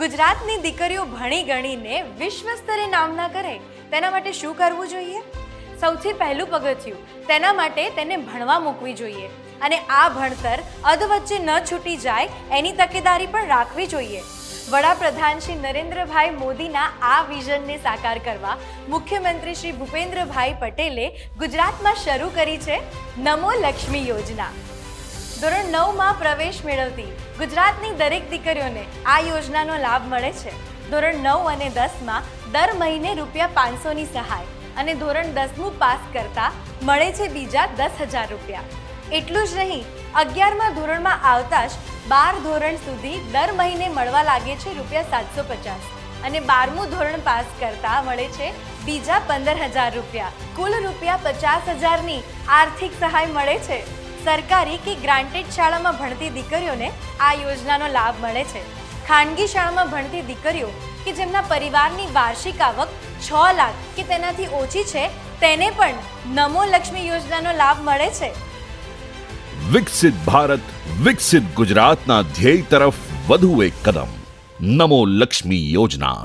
ગુજરાતની દીકરીઓ ભણી ગણીને વિશ્વ સ્તરે નામના કરે તેના માટે શું કરવું જોઈએ? સૌથી પહેલું પગથિયું તેના માટે તેને ભણવા મૂકવી જોઈએ અને આ ભણતર અધવચ્ચે ન છૂટી જાય એની તકેદારી પણ રાખવી જોઈએ. વડાપ્રધાન શ્રી નરેન્દ્રભાઈ મોદીના આ વિઝનને સાકાર કરવા મુખ્યમંત્રી શ્રી ભૂપેન્દ્રભાઈ પટેલે ગુજરાતમાં શરૂ કરી છે નમો લક્ષ્મી યોજના. ધોરણ 9માં પ્રવેશ મેળવતી ગુજરાતની દરેક દીકરીઓને આ યોજનાનો લાભ મળે છે. ધોરણ 9 અને 10માં દર મહિને ₹500ની સહાય અને ધોરણ 10મું પાસ કરતા મળે છે બીજા 10,000 રૂપિયા. એટલું જ નહીં, 11મા ધોરણમાં આવતા જ 12 ધોરણ સુધી દર મહિને મળવા લાગે છે ₹750 અને 12મું ધોરણ પાસ કરતા મળે છે બીજા 15,000 રૂપિયા. કુલ ₹50,000ની આર્થિક સહાય મળે છે. સરકારી કે ગ્રાન્ટેડ શાળામાં ભણતી દીકરીઓને આ યોજનાનો લાભ મળે છે. ખાનગી શાળામાં ભણતી દીકરીઓ કે જેમના પરિવારની વાર્ષિક આવક 6 લાખ કે તેનાથી ઓછી છે તેને પણ નમો લક્ષ્મી યોજનાનો લાભ મળે છે. વિકસિત ભારત વિકસિત ગુજરાતના ધ્યેય તરફ વધુ એક કદમ. નમો લક્ષ્મી યોજના.